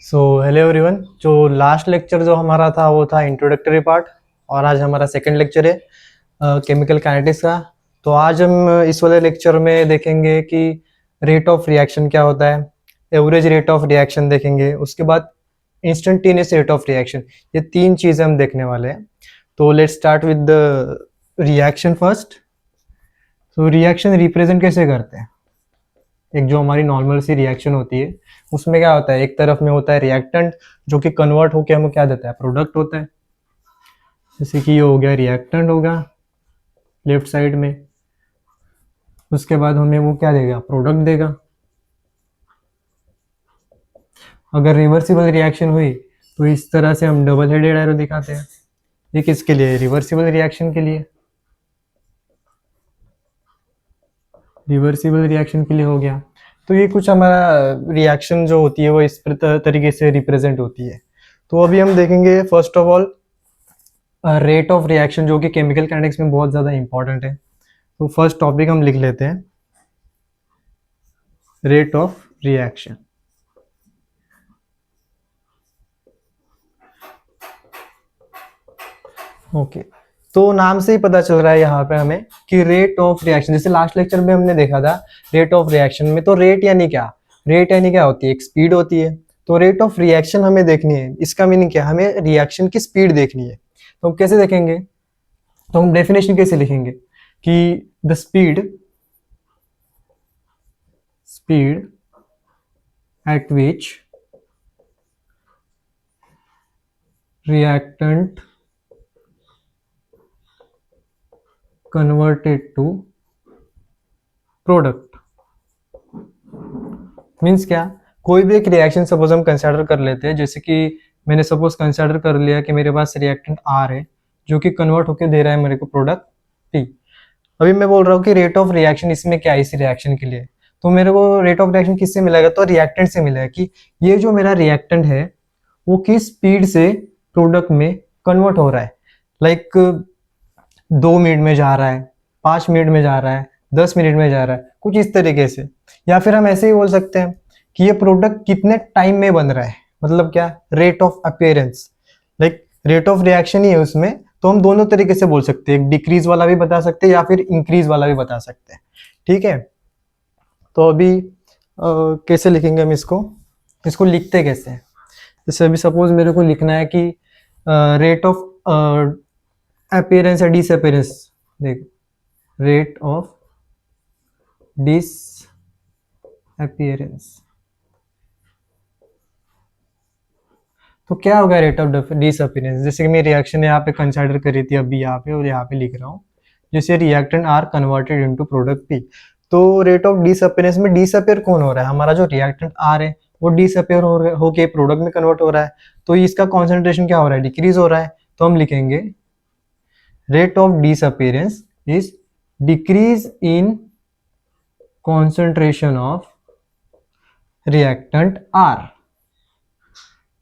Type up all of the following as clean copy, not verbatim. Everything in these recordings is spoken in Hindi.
So hello everyone. जो लास्ट लेक्चर जो हमारा था वो था इंट्रोडक्टरी पार्ट, और आज हमारा सेकंड लेक्चर है केमिकल काइनेटिक्स का। तो आज हम इस वाले लेक्चर में देखेंगे कि रेट ऑफ रिएक्शन क्या होता है, एवरेज रेट ऑफ रिएक्शन देखेंगे, उसके बाद इंस्टेंटेनियस रेट ऑफ रिएक्शन। ये तीन चीज़ें हम देखने वाले हैं। तो let's start with the reaction first. तो रिएक्शन रिप्रेजेंट कैसे करते हैं? एक जो हमारी नॉर्मल सी रिएक्शन होती है उसमें क्या होता है, एक तरफ में होता है रिएक्टेंट जो कि कन्वर्ट होकर हमें क्या देता है, प्रोडक्ट होता है। जैसे कि ये हो गया रिएक्टेंट होगा लेफ्ट साइड में, उसके बाद हमें वो क्या देगा, प्रोडक्ट देगा। अगर रिवर्सिबल रिएक्शन हुई तो इस तरह से हम डबल हेडेड एरो दिखाते हैं। ये किसके लिए? रिवर्सिबल रिएक्शन के लिए। रिवर्सिबल रिएक्शन के लिए हो गया। तो ये कुछ हमारा रिएक्शन जो होती है वो इस तरीके से रिप्रेजेंट होती है। तो अभी हम देखेंगे first of all rate of reaction, जो कि केमिकल काइनेटिक्स में बहुत ज़्यादा इंपॉर्टेंट है। तो फर्स्ट टॉपिक हम लिख लेते हैं, रेट ऑफ रिएक्शन। ओके, तो नाम से ही पता चल रहा है यहाँ पे हमें कि रेट ऑफ रिएक्शन, जैसे लास्ट लेक्चर में हमने देखा था रेट ऑफ रिएक्शन में, तो रेट यानी क्या, रेट यानी क्या होती है, एक स्पीड होती है। तो रेट ऑफ रिएक्शन हमें देखनी है, इसका मीनिंग क्या, हमें रिएक्शन की स्पीड देखनी है। तो हम कैसे देखेंगे? तो हम डेफिनेशन कैसे लिखेंगे कि the speed at which reactant converted to product. Means क्या, कोई भी एक रिएक्शन सपोज हम कंसिडर कर लेते हैं, जैसे कि मैंने सपोज कंसिडर कर लिया कि मेरे पास रिएक्टेंट आर है जो कि कन्वर्ट होकर दे रहा है मेरे को प्रोडक्ट टी। अभी मैं बोल रहा हूँ कि रेट ऑफ रिएक्शन इसमें क्या है, इस रिएक्शन के लिए। तो मेरे को रेट ऑफ रिएक्शन किससे मिलेगा, तो रिएक्टेंट से मिलेगा कि ये जो मेरा रिएक्टेंट है वो किस स्पीड से प्रोडक्ट में कन्वर्ट हो रहा है। लाइक 2 मिनट में जा रहा है, 5 मिनट में जा रहा है, 10 मिनट में जा रहा है, कुछ इस तरीके से। या फिर हम ऐसे ही बोल सकते हैं कि ये प्रोडक्ट कितने टाइम में बन रहा है, मतलब क्या, rate of appearance. Like rate of reaction ही है उसमें, तो हम दोनों तरीके से बोल सकते हैं, एक डिक्रीज वाला भी बता सकते हैं या फिर इंक्रीज वाला भी बता सकते हैं। ठीक है, तो अभी कैसे लिखेंगे हम इसको, इसको लिखते कैसे हैं? जैसे अभी सपोज मेरे को लिखना है कि रेट ऑफ अपीयरेंस या डिसअपीयरेंस, देखो रेट ऑफ डिसअपीयरेंस। तो क्या होगा रेट ऑफ डिसअपीयरेंस? जैसे कि मैं रिएक्शन यहाँ पे कंसिडर करी थी अभी यहाँ पे, और यहाँ पे लिख रहा हूँ जैसे reactant R converted into product P. तो रेट ऑफ डिसअपीयरेंस में डिसअपीयर कौन हो रहा है, हमारा जो रिएक्टेंट आर है वो डिसअपीयर हो के प्रोडक्ट में कन्वर्ट हो रहा है। तो इसका कॉन्सेंट्रेशन क्या हो रहा है, डिक्रीज हो रहा है। तो हम लिखेंगे rate of disappearance is decrease in concentration of reactant R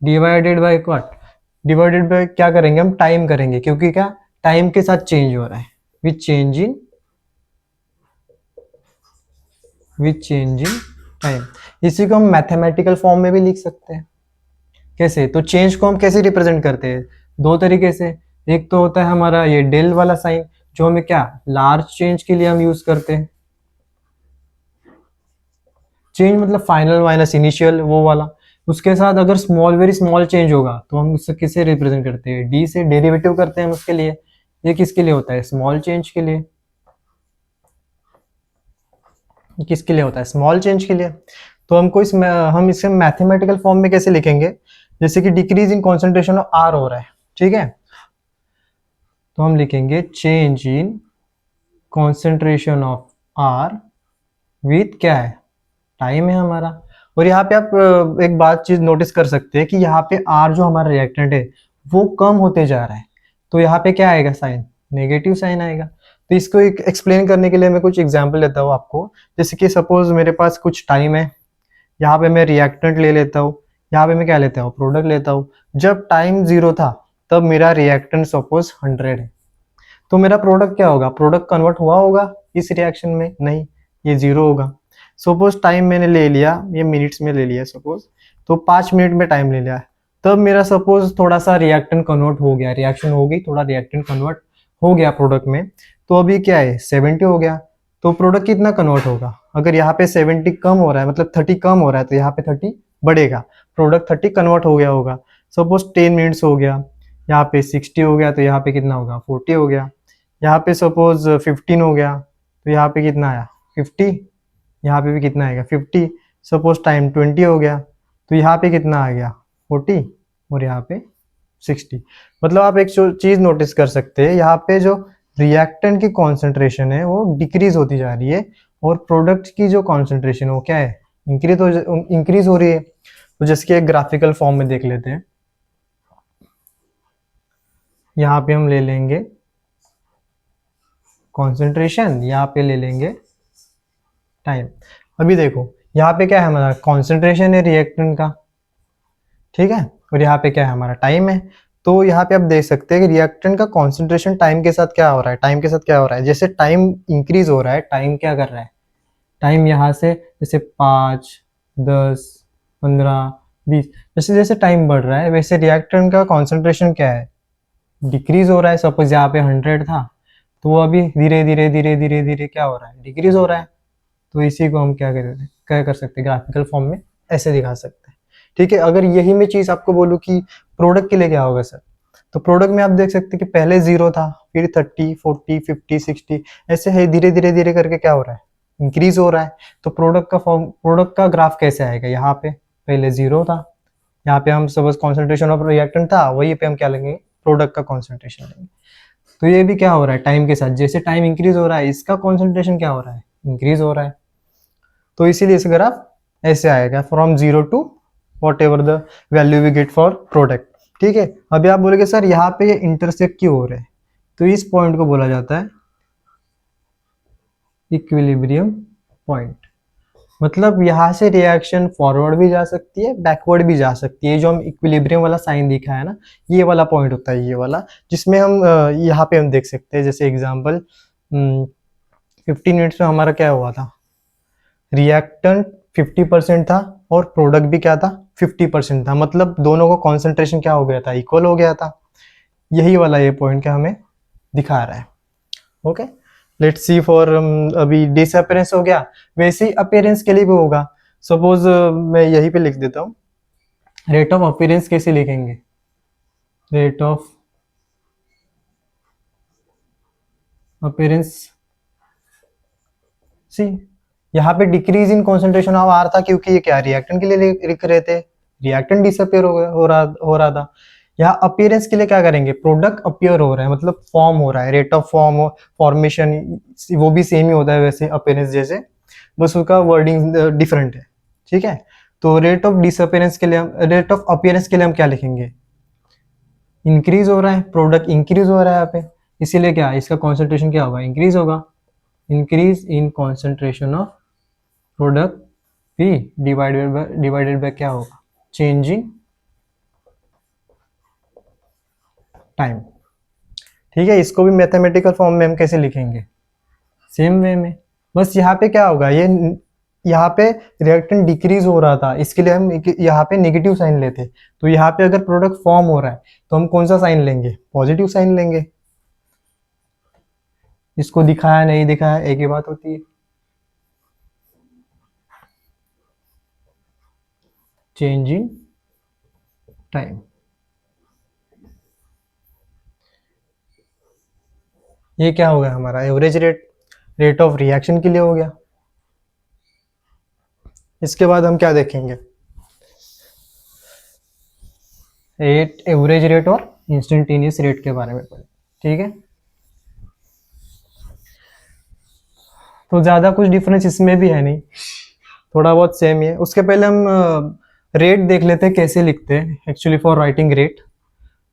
divided by what, divided by क्या करेंगे हम, टाइम करेंगे, क्योंकि क्या, टाइम के साथ चेंज हो रहा है, विथ चेंज इन टाइम। इसी को हम मैथमेटिकल फॉर्म में भी लिख सकते हैं। कैसे? तो चेंज को हम कैसे रिप्रेजेंट करते हैं, दो तरीके से। एक तो होता है हमारा ये डेल वाला साइन, जो हमें क्या, लार्ज चेंज के लिए हम यूज करते हैं। चेंज मतलब फाइनल माइनस इनिशियल, वो वाला। उसके साथ अगर स्मॉल, वेरी स्मॉल चेंज होगा तो हम उससे किसे रिप्रेजेंट करते हैं, डी से डेरिवेटिव करते हैं हम उसके लिए। ये किसके लिए होता है, स्मॉल चेंज के लिए। किसके लिए होता है, स्मॉल चेंज के लिए। तो हमको हम इसे मैथमेटिकल फॉर्म में कैसे लिखेंगे, जैसे कि decrease in concentration of R हो रहा है, ठीक है। तो हम लिखेंगे change in concentration of R with क्या है, टाइम है हमारा। और यहाँ पे आप एक बात चीज नोटिस कर सकते हैं कि यहाँ पे आर जो हमारा रिएक्टेंट है वो कम होते जा रहा है। तो यहाँ पे क्या आएगा साइन, नेगेटिव साइन आएगा। तो इसको एक एक्सप्लेन करने के लिए मैं कुछ एग्जांपल लेता हूँ आपको। जैसे कि सपोज मेरे पास कुछ टाइम है, यहाँ पे मैं रिएक्टेंट ले लेता हूँ, यहाँ पे मैं क्या लेता हूँ, प्रोडक्ट लेता हूँ। जब टाइम 0 था तब मेरा रिएक्टेंट सपोज 100 है, तो मेरा प्रोडक्ट क्या होगा, प्रोडक्ट कन्वर्ट हुआ होगा इस रिएक्शन में, नहीं, ये 0 होगा। सपोज टाइम मैंने ले लिया, ये मिनट्स में ले लिया सपोज, तो 5 मिनट में टाइम ले लिया, तब मेरा सपोज थोड़ा सा रिएक्टेंट कन्वर्ट हो गया, रिएक्शन हो गई, थोड़ा रिएक्टेंट कन्वर्ट हो गया प्रोडक्ट में, तो अभी क्या है 70 हो गया, तो प्रोडक्ट कितना कन्वर्ट होगा, अगर यहाँ पे 70 कम हो रहा है मतलब 30 कम हो रहा है तो यहाँ पे 30 बढ़ेगा, प्रोडक्ट 30 कन्वर्ट हो गया होगा। सपोज 10 मिनट्स हो गया, यहाँ पे 60 हो गया, तो यहाँ पे कितना होगा 40 हो गया। यहाँ पे सपोज 15 हो गया, तो यहाँ पे कितना आया 50, यहाँ पे भी कितना आएगा 50। सपोज टाइम 20 हो गया, तो यहाँ पे कितना आ गया 40 और यहाँ पे 60। मतलब आप एक चीज नोटिस कर सकते हैं, यहाँ पे जो रिएक्टेंट की कॉन्सेंट्रेशन है वो डिक्रीज होती जा रही है और प्रोडक्ट की जो कॉन्सेंट्रेशन है वो क्या है इंक्रीज हो रही है। तो जैसे कि एक ग्राफिकल फॉर्म में देख लेते हैं, यहाँ पे हम ले लेंगे कॉन्सेंट्रेशन, यहाँ पे ले लेंगे टाइम। अभी देखो यहाँ पे क्या है हमारा कॉन्सेंट्रेशन है रिएक्टेंट का, ठीक है, और यहाँ पे क्या है हमारा टाइम है। तो यहाँ पे आप देख सकते हैं कि रिएक्टेंट का कॉन्सेंट्रेशन टाइम के साथ क्या हो रहा है, टाइम के साथ क्या हो रहा है, जैसे टाइम इंक्रीज हो रहा है, टाइम क्या कर रहा है, टाइम यहाँ से जैसे 5, 10, 15, 20, जैसे जैसे टाइम बढ़ रहा है वैसे रिएक्टेंट का कॉन्सेंट्रेशन क्या है डिक्रीज हो रहा है। सपोज यहाँ पे 100 था, तो वो अभी धीरे धीरे धीरे धीरे धीरे क्या हो रहा है डिक्रीज हो रहा है। तो इसी को हम क्या कर सकते हैं ग्राफिकल फॉर्म में ऐसे दिखा सकते हैं, ठीक है। अगर यही मैं चीज आपको बोलूँ कि प्रोडक्ट के लिए क्या होगा सर, तो प्रोडक्ट में आप देख सकते हैं कि पहले 0 था, फिर 30, 40, 50, 60, ऐसे है धीरे धीरे धीरे करके क्या हो रहा है इंक्रीज हो रहा है। तो प्रोडक्ट का ग्राफ कैसे आएगा, यहाँ पे पहले 0 था, यहाँ पे हम सपोज कॉन्सेंट्रेशन ऑफ रिएक्टेंट था, वही पे हम क्या लेंगे प्रोडक्ट का कॉन्सेंट्रेशन लेंगे। तो ये भी क्या हो रहा है टाइम के साथ, जैसे टाइम इंक्रीज हो रहा है इसका कॉन्सेंट्रेशन क्या हो रहा है इंक्रीज हो रहा है। तो इसीलिए इस ग्राफ ऐसे आएगा from 0 to whatever the value we get for product, ठीक है। अभी आप बोलोगे सर यहाँ पे ये इंटरसेक्ट क्यों हो रहा है, तो इस पॉइंट को बोला जाता है इक्विलिब्रियम पॉइंट। मतलब यहाँ से रिएक्शन फॉरवर्ड भी जा सकती है बैकवर्ड भी जा सकती है। जो हम इक्विलिब्रियम वाला साइन दिखा है ना, ये वाला पॉइंट होता है ये वाला, जिसमें हम यहाँ पे हम देख सकते हैं जैसे एग्जांपल 15 मिनट्स में हमारा क्या हुआ था, रिएक्टेंट 50% था और प्रोडक्ट भी क्या था 50% था, मतलब दोनों को कॉन्सेंट्रेशन क्या हो गया था इक्वल हो गया था। यही वाला ये पॉइंट क्या हमें दिखा रहा है। ओके, लेट्स सी फॉर अभी डिसअपियरेंस हो गया, वैसे ही अपीयरेंस के लिए भी होगा। सपोज मैं यहीं पे लिख देता हूँ, रेट ऑफ अपीयरेंस कैसे लिखेंगे, रेट ऑफ अपीयरेंस सी, यहाँ पे decrease in concentration of R था क्योंकि ये क्या रिएक्टेंट के लिए लिख रहे थे, रिएक्टेंट डिसअपियर हो रहा था। यहाँ अपीयरेंस के लिए क्या करेंगे प्रोडक्ट अपीयर हो रहा है मतलब फॉर्म हो रहा है, रेट ऑफ फॉर्मेशन वो भी सेम ही होता है वैसे अपीयरेंस जैसे, बस उसका वर्डिंग डिफरेंट है, ठीक है। तो रेट ऑफ डिसअपियरेंस के लिए रेट ऑफ अपीयरेंस के लिए हम क्या लिखेंगे इंक्रीज हो रहा है, प्रोडक्ट इंक्रीज हो रहा है यहाँ पे, इसीलिए क्या इसका कॉन्सेंट्रेशन क्या होगा इंक्रीज होगा, increase in concentration of product P divided by क्या होगा चेंज इन टाइम, ठीक है। इसको भी मैथमेटिकल फॉर्म में हम कैसे लिखेंगे सेम वे में, बस यहाँ पे क्या होगा ये यहाँ पे रिएक्टेंट डिक्रीज हो रहा था इसके लिए हम यहाँ पे नेगेटिव साइन लेते, तो यहाँ पे अगर प्रोडक्ट फॉर्म हो रहा है तो हम कौन सा साइन लेंगे पॉजिटिव साइन लेंगे। इसको दिखाया नहीं दिखाया एक ही बात होती है, चेंज इन टाइम। ये क्या हो गया हमारा average rate, rate of reaction के लिए हो गया। इसके बाद हम क्या देखेंगे रेट एवरेज रेट और इंस्टेंटेनियस रेट के बारे में पढ़ें, ठीक है। तो ज़्यादा कुछ डिफरेंस इसमें भी है नहीं, थोड़ा बहुत सेम ही है। उसके पहले हम रेट देख लेते हैं कैसे लिखते हैं एक्चुअली फॉर राइटिंग रेट।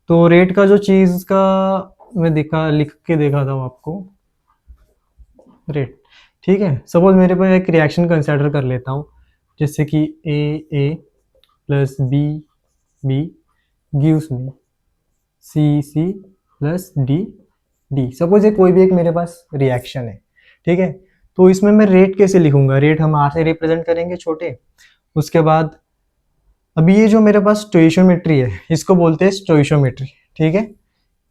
तो रेट का जो चीज़ का मैं लिख के देखा था आपको रेट, ठीक है। सपोज मेरे पास एक रिएक्शन कंसिडर कर लेता हूँ जैसे कि A plus B gives me C plus D. Suppose ये कोई भी एक मेरे पास रिएक्शन है, ठीक है। तो इसमें मैं रेट कैसे लिखूंगा, रेट हम आर से रिप्रेजेंट करेंगे छोटे। उसके बाद अभी ये जो मेरे पास स्टोइशियोमेट्री है इसको बोलते हैं स्टोइशियोमेट्री, ठीक है।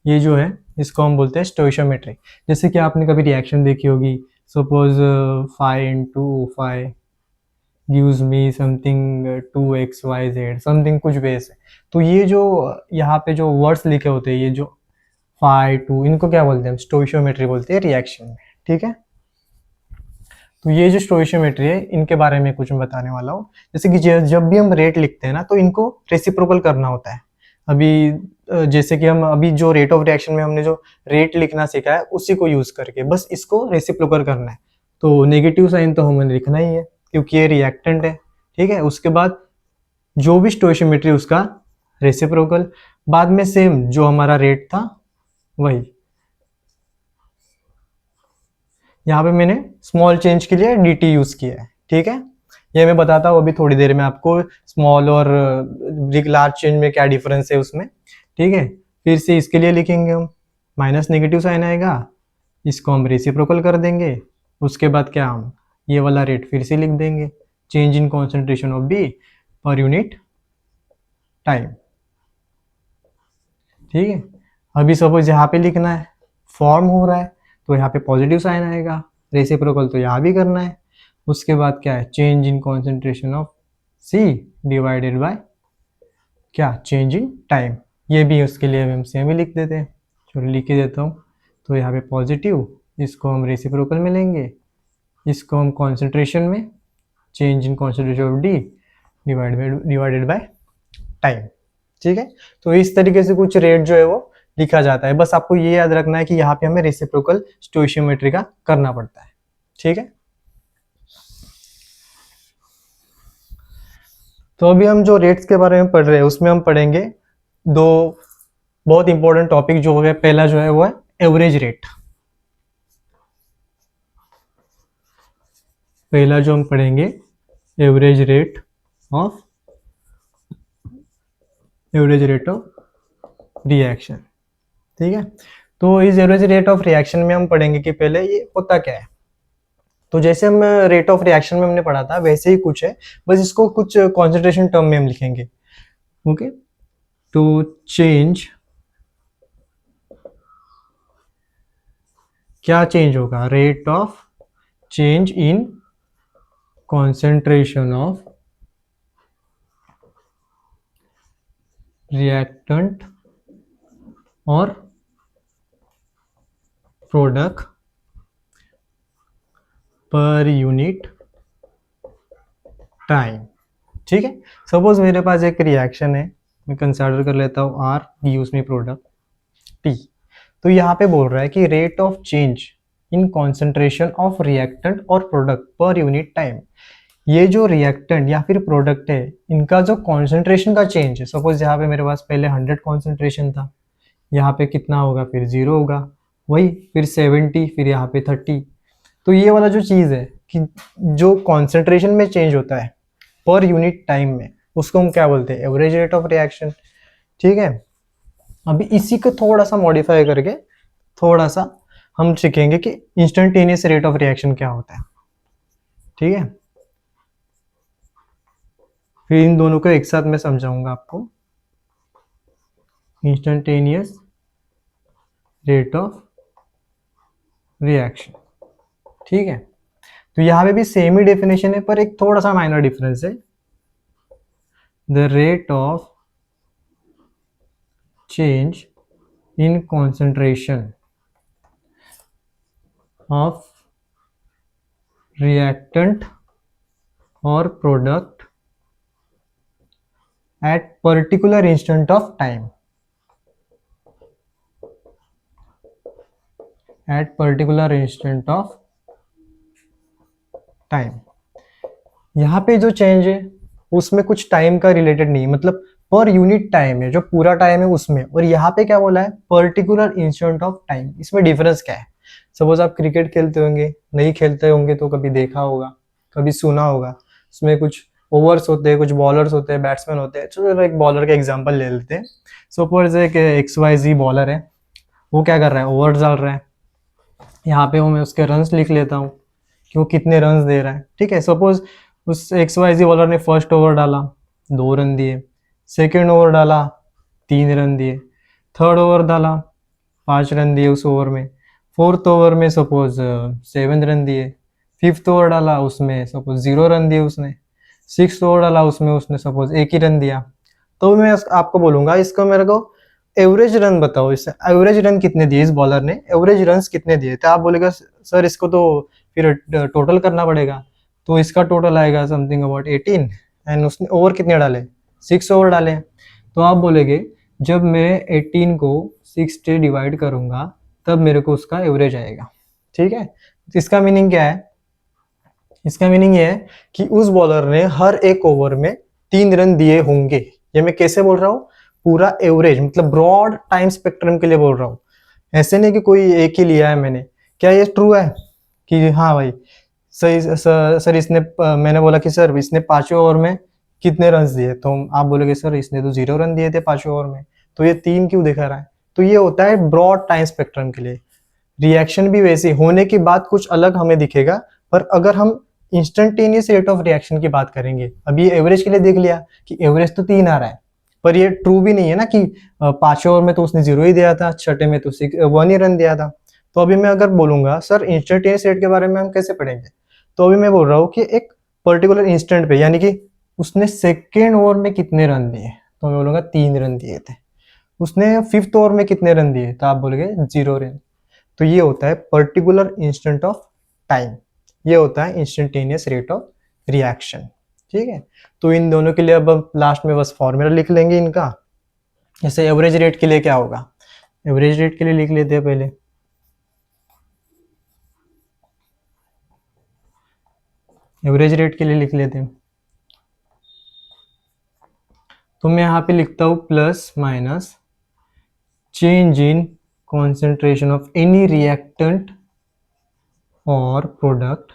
ये जो है इसको हम बोलते हैं स्टोइशियोमेट्री। जैसे कि आपने कभी रिएक्शन देखी होगी, suppose 5 × 5 gives me something 2xyz something कुछ बेस है। तो ये जो यहाँ पे जो वर्ड्स लिखे होते हैं, ये जो 5 2, इनको क्या बोलते हैं, हम स्टोइशियोमेट्री बोलते हैं रिएक्शन में, ठीक है। तो ये जो स्टोइशियोमेट्री है इनके बारे में कुछ मैं बताने वाला हूँ। जैसे कि जब भी हम रेट लिखते हैं ना तो इनको रेसिप्रोकल करना होता है। अभी जैसे कि हम अभी जो रेट ऑफ रिएक्शन में हमने जो रेट लिखना सीखा है उसी को यूज करके बस इसको रेसिप्रोकल करना है। तो नेगेटिव साइन तो हमें लिखना ही है क्योंकि ये रिएक्टेंट है, ठीक है। उसके बाद जो भी स्टोइशियोमेट्री उसका रेसिप्रोकल, बाद में सेम जो हमारा रेट था वही। यहाँ पे मैंने स्मॉल चेंज के लिए dt यूज किया है, ठीक है। ये मैं बताता हूँ अभी थोड़ी देर में आपको स्मॉल और लार्ज चेंज में क्या डिफरेंस है उसमें, ठीक है। फिर से इसके लिए लिखेंगे हम माइनस नेगेटिव साइन आएगा, इसको हम रेसिप्रोकल कर देंगे। उसके बाद क्या, हम ये वाला रेट फिर से लिख देंगे, change in concentration of B per unit time, ठीक है। अभी सपोज यहाँ पे लिखना है, फॉर्म हो रहा है तो यहाँ पे पॉजिटिव साइन आएगा, रेसिप्रोकल तो यहाँ भी करना है। उसके बाद क्या है, change in concentration of C divided by क्या, चेंज इन टाइम। ये भी उसके लिए हम सेम ही लिख देते हैं, चलो लिख ही देता हूँ। तो यहाँ पे पॉजिटिव, इसको हम रेसिप्रोकल में लेंगे, इसको हम कॉन्सेंट्रेशन में, change in concentration of D divided by time, ठीक है। तो इस तरीके से कुछ रेट जो है वो लिखा जाता है। बस आपको ये याद रखना है कि यहाँ पे हमें रेसिप्रोकल स्टोइशियोमेट्री का करना पड़ता है, ठीक है। तो अभी हम जो रेट्स के बारे में पढ़ रहे हैं उसमें हम पढ़ेंगे दो बहुत इंपॉर्टेंट टॉपिक जो है। पहला जो है वो है एवरेज रेट। पहला जो हम पढ़ेंगे एवरेज रेट ऑफ रिएक्शन, ठीक है। तो इस एवरेज रेट ऑफ रिएक्शन में हम पढ़ेंगे कि पहले ये होता क्या है। तो जैसे हम रेट ऑफ रिएक्शन में हमने पढ़ा था वैसे ही कुछ है, बस इसको कुछ कॉन्सेंट्रेशन टर्म में हम लिखेंगे, ओके। तो चेंज, क्या चेंज होगा, rate of change in concentration of reactant और प्रोडक्ट पर यूनिट टाइम, ठीक है। सपोज मेरे पास एक रिएक्शन है, मैं कंसिडर कर लेता हूँ R gives me product T. तो यहाँ पे बोल रहा है कि rate of change in concentration of reactant और प्रोडक्ट पर यूनिट टाइम। ये जो रिएक्टेंट या फिर प्रोडक्ट है इनका जो कॉन्सेंट्रेशन का चेंज है, सपोज यहाँ पे मेरे पास पहले 100 कॉन्सेंट्रेशन था, यहाँ पे कितना होगा, फिर 0 होगा, वही फिर 70, फिर यहाँ पे 30। तो ये वाला जो चीज़ है कि जो कॉन्सेंट्रेशन में चेंज होता है पर यूनिट टाइम में, उसको हम क्या बोलते हैं, एवरेज रेट ऑफ रिएक्शन, ठीक है। अभी इसी को थोड़ा सा मॉडिफाई करके थोड़ा सा हम सीखेंगे कि इंस्टेंटेनियस रेट ऑफ रिएक्शन क्या होता है, ठीक है। फिर इन दोनों को एक साथ मैं समझाऊंगा आपको, इंस्टेंटेनियस रेट ऑफ रिएक्शन, ठीक है। तो यहाँ पे भी सेम ही डेफिनेशन है पर एक थोड़ा सा माइनर डिफरेंस है। The rate of change in concentration of reactant और product at particular instant of time, at particular instant of time। यहाँ पे जो चेंज है उसमें कुछ टाइम का रिलेटेड नहीं, मतलब पर यूनिट टाइम है, जो पूरा टाइम है उसमें। और यहाँ पे क्या बोला है, पर्टिकुलर इंस्टेंट ऑफ टाइम। इसमें डिफरेंस क्या है, सपोज आप क्रिकेट खेलते होंगे, नहीं खेलते होंगे तो कभी देखा होगा, कभी सुना होगा, उसमें कुछ ओवर्स होते हैं, कुछ बॉलर्स होते हैं, बैट्समैन होते हैं। चलो एक बॉलर का एग्जांपल ले लेते हैं। सपोज एक XYZ बॉलर है, वो क्या कर रहा है, ओवर्स डाल रहा है। यहाँ पे मैं उसके रन्स लिख लेता हूँ, कि वो कितने रन दे रहा है। ठीक है, सपोज उस XYZ बॉलर ने फर्स्ट ओवर डाला 2 रन दिए, सेकेंड ओवर डाला 3 रन दिए, थर्ड ओवर डाला 5 रन दिए उस ओवर में, फोर्थ ओवर में सपोज 7 रन दिए, फिफ्थ ओवर डाला उसमें सपोज 0 रन दिए उसने, सिक्स ओवर डाला उसमें उसने सपोज 1 ही रन दिया। तो मैं आपको बोलूंगा इसको मेरे को एवरेज रन बताओ, इससे एवरेज रन कितने दिए इस बॉलर ने, एवरेज रन कितने दिए। तो आप बोलेगा सर इसको तो फिर टोटल करना पड़ेगा, तो इसका टोटल आएगा समथिंग अबाउट 18 एंड उसने ओवर कितने डाले, 6 ओवर डाले। तो आप बोलेंगे जब मैं 18 को 6 से डिवाइड करूंगा तब मेरे को उसका एवरेज आएगा। ठीक है, तो इसका मीनिंग क्या है, इसका मीनिंग ये है कि उस बॉलर ने हर एक ओवर में 3 रन दिए होंगे। ये मैं कैसे बोल रहा हूँ, पूरा एवरेज मतलब ब्रॉड टाइम स्पेक्ट्रम के लिए बोल रहा हूँ, ऐसे नहीं कि कोई एक ही लिया है मैंने। क्या ये ट्रू है कि हाँ भाई सही सर इसने मैंने बोला कि सर इसने 5वें ओवर में कितने रन दिए, तो आप बोलोगे सर इसने तो 0 रन दिए थे 5वें ओवर में, तो ये 3 क्यों दिखा रहा है। तो ये होता है ब्रॉड टाइम स्पेक्ट्रम के लिए। रिएक्शन भी वैसे होने के बाद कुछ अलग हमें दिखेगा, पर अगर हम इंस्टेंटेनियस रेट ऑफ रिएक्शन की बात करेंगे, अभी एवरेज के लिए देख लिया कि एवरेज तो 3 आ रहा है, पर ये ट्रू भी नहीं है ना कि 5वें ओवर में तो उसने 0 ही दिया था, छठे में तो 1 ही रन दिया था। तो अभी मैं अगर बोलूंगा सर इंस्टेंटेनियस रेट के बारे में हम कैसे पढ़ेंगे, तो अभी मैं बोल रहा हूँ कि एक पर्टिकुलर इंस्टेंट पे, यानी कि उसने सेकेंड ओवर में कितने रन दिए, तो मैं बोलूंगा 3 रन दिए थे। उसने फिफ्थ ओवर में कितने रन दिए, तो आप बोलोगे 0 रन। तो ये होता है पर्टिकुलर इंस्टेंट ऑफ टाइम, ये होता है इंस्टेंटेनियस रेट ऑफ रिएक्शन। ठीक है, तो इन दोनों के लिए अब हम लास्ट में बस फॉर्मूला लिख लेंगे इनका। जैसे एवरेज रेट के लिए क्या होगा, एवरेज रेट के लिए लिख लेते हैं पहले, एवरेज रेट के लिए लिख लेते हैं। तो मैं यहाँ पे लिखता हूँ plus minus change in concentration of any reactant और प्रोडक्ट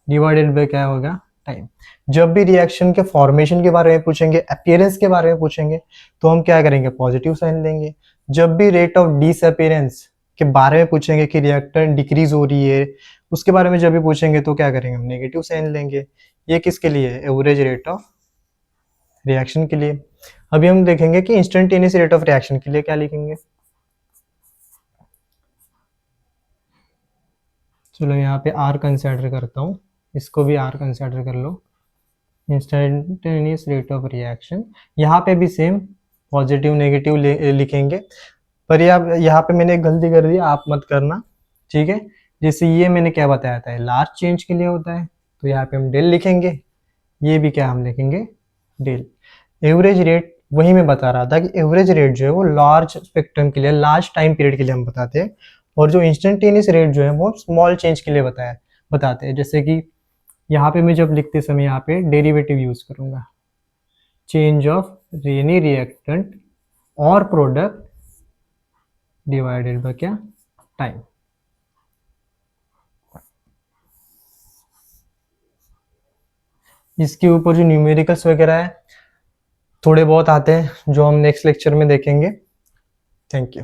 डिवाइडेड बाय क्या होगा, टाइम। जब भी रिएक्शन के फॉर्मेशन के बारे में पूछेंगे, अपीयरेंस के बारे में पूछेंगे, तो हम क्या करेंगे, पॉजिटिव साइन लेंगे। जब भी रेट ऑफ डिसअपीयरेंस के बारे में पूछेंगे कि रिएक्टेंट डिक्रीज हो रही है, उसके बारे में जब भी पूछेंगे तो क्या करेंगे, हम नेगेटिव साइन लेंगे। ये किसके लिए है, एवरेज रेट ऑफ रिएक्शन के लिए। अभी हम देखेंगे कि इंस्टेंटेनियस रेट ऑफ रिएक्शन के लिए क्या लिखेंगे। चलो यहाँ पे आर कंसिडर करता हूँ, इसको भी आर कंसिडर कर लो, इंस्टेंटेनियस रेट ऑफ रिएक्शन। यहाँ पे भी सेम पॉजिटिव नेगेटिव लिखेंगे, पर यहाँ पे मैंने एक गलती कर दी, आप मत करना। ठीक है, जैसे ये मैंने क्या बताया था, लार्ज चेंज के लिए होता है, तो यहाँ पे हम डेल लिखेंगे, ये भी क्या हम लिखेंगे, डेल। एवरेज रेट वही मैं बता रहा था कि एवरेज रेट जो है वो लार्ज स्पेक्ट्रम के लिए, लार्ज टाइम पीरियड के लिए हम बताते हैं, और जो इंस्टेंटेनियस रेट जो है वो स्मॉल चेंज के लिए बताते हैं। जैसे कि यहाँ पे मैं जब लिखते समय यहाँ पे डेरिवेटिव यूज करूंगा, चेंज ऑफ एनी रिएक्टेंट और प्रोडक्ट डिवाइडेड बाय क्या, टाइम। इसके ऊपर जो न्यूमेरिकल्स वगैरह है थोड़े बहुत आते हैं, जो हम नेक्स्ट लेक्चर में देखेंगे। Thank you.